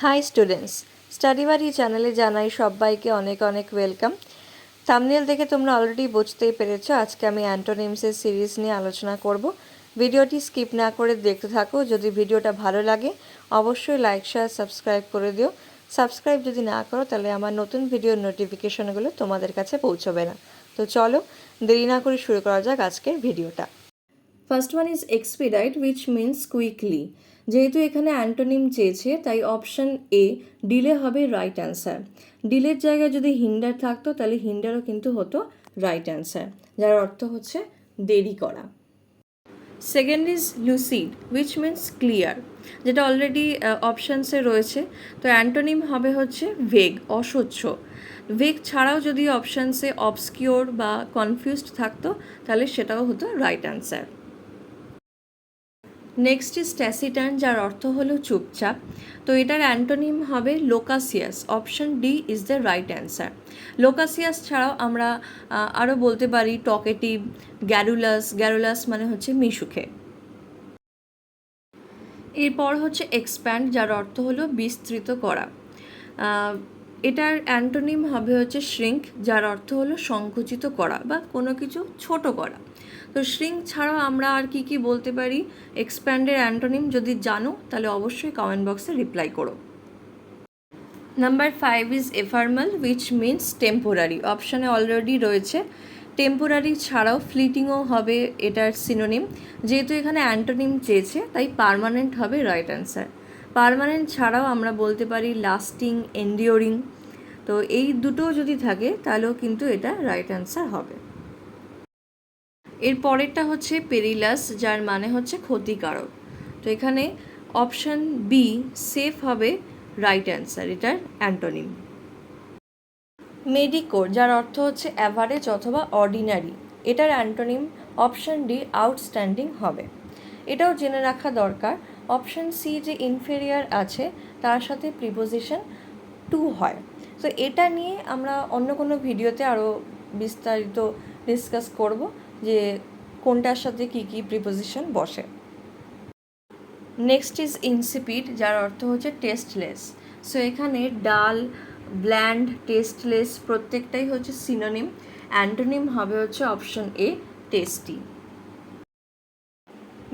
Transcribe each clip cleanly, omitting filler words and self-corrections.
High students, study বাড়ি চ্যানেলে জানাই সবাইকে অনেক অনেক ওয়েলকাম। থাম্বনেল দেখে তোমরা অলরেডি বুঝতেই পেরেছো আজকে আমি অ্যান্টোনিমসের সিরিজ নিয়ে আলোচনা করব। ভিডিওটি স্কিপ না করে দেখতে থাকো। যদি ভিডিওটা ভালো লাগে অবশ্যই লাইক শেয়ার সাবস্ক্রাইব করে দিও। সাবস্ক্রাইব যদি না করো তাহলে আমার নতুন ভিডিওর নোটিফিকেশনগুলো তোমাদের কাছে পৌঁছবে না। তো চলো দেরি না করে শুরু করা যাক আজকের ভিডিওটা। First one is expedite, which means quickly. যেহেতু এখানে অ্যান্টোনিম চেয়েছে তাই অপশান এ ডিলে হবে রাইট অ্যান্সার। ডিলের জায়গায় যদি হিন্ডার থাকতো তাহলে হিন্ডারও কিন্তু হতো রাইট অ্যান্সার, যার অর্থ হচ্ছে দেরি করা। Second is lucid, which means clear, যেটা অলরেডি অপশানসে রয়েছে। তো অ্যান্টোনিম হবে হচ্ছে ভেগ, অস্বচ্ছ। ভেগ ছাড়াও যদি অপশানসে অবস্কিওর বা কনফিউজড থাকতো তাহলে সেটাও হতো right answer. Next is taciturn, যার অর্থ হলো চুপচাপ। তো এটার অ্যান্টোনিম হবে loquacious. Option D is the right answer. Loquacious ছাড়াও আমরা আরও বলতে পারি টকেটিভ, গ্যারুলাস। গ্যারুলাস মানে হচ্ছে মিশুকে। এরপর হচ্ছে এক্সপ্যান্ড, যার অর্থ হলো বিস্তৃত করা। এটার অ্যান্টোনিম হবে হচ্ছে শ্রিঙ্ক, যার অর্থ হলো সংকুচিত করা বা কোনো কিছু ছোট করা। তো শ্রিঙ্ক ছাড়াও আমরা আর কি কি বলতে পারি এক্সপ্যান্ডের অ্যান্টোনিম, যদি জানো তাহলে অবশ্যই কমেন্ট বক্সে রিপ্লাই করো। Number 5 is ephemeral, which means temporary. অপশানে অলরেডি রয়েছে। টেম্পোরারি ছাড়াও ফ্লিটিংও হবে এটার সিনোনিম। যেহেতু এখানে অ্যান্টোনিম চেয়েছে তাই পার্মানেন্ট হবে রাইট অ্যান্সার। পার্মানেন্ট ছাড়াও আমরা বলতে পারি লাস্টিং, এন্ডিওরিং। তো এই দুটো যদি থাকে তাহলেও কিন্তু এটা রাইট অ্যান্সার হবে। এর পরেরটা হচ্ছে পেরিলাস, যার মানে হচ্ছে ক্ষতিকারক। তো এখানে অপশান বি সেফ হবে রাইট অ্যান্সার, এটার অ্যান্টোনিম। মেডিকোর, যার অর্থ হচ্ছে অ্যাভারেজ অথবা অর্ডিনারি, এটার অ্যান্টোনিম অপশান ডি আউটস্ট্যান্ডিং হবে। এটাও জেনে রাখা দরকার অপশান সি যে ইনফেরিয়ার আছে তার সাথে প্রিপোজিশন টু হয়। তো এটা নিয়ে আমরা অন্য কোনো ভিডিওতে আরও বিস্তারিত ডিসকাস করব যে কোনটার সাথে কী কী প্রিপোজিশন বসে। নেক্সট ইজ ইনসিপিড, যার অর্থ হচ্ছে টেস্টলেস। সো এখানে ডাল, ব্ল্যান্ড, টেস্টলেস প্রত্যেকটাই হচ্ছে সিনোনিম। অ্যান্টোনিম হবে হচ্ছে option A tasty.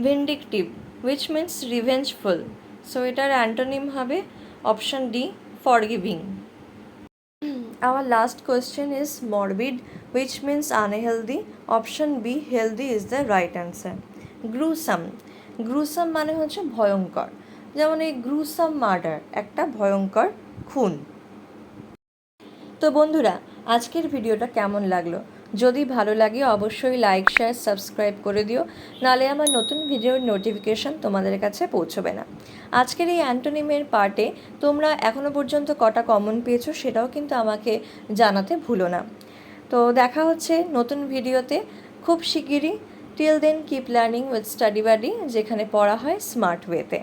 Vindictive, which means revengeful. So এটার অ্যান্টোনিম হবে option D forgiving. Our last question is morbid, which means unhealthy. Option B healthy is the right answer. Gruesome, gruesome মানে হচ্ছে ভয়ঙ্কর, যেমন এই gruesome murder, একটা ভয়ঙ্কর খুন। তো বন্ধুরা আজকের ভিডিওটা কেমন লাগলো? যদি ভালো লাগে অবশ্যই লাইক শেয়ার সাবস্ক্রাইব করে দিও, নালে আমার নতুন ভিডিওর নোটিফিকেশান তোমাদের কাছে পৌঁছবে না। আজকের এই অ্যান্টোনিমের পার্টে তোমরা এখনও পর্যন্ত কটা কমন পেয়েছো সেটাও কিন্তু আমাকে জানাতে ভুলো না। তো দেখা হচ্ছে নতুন ভিডিওতে খুব শিগগিরই। Till then keep learning with study buddy, যেখানে পড়া হয় স্মার্ট ওয়েতে।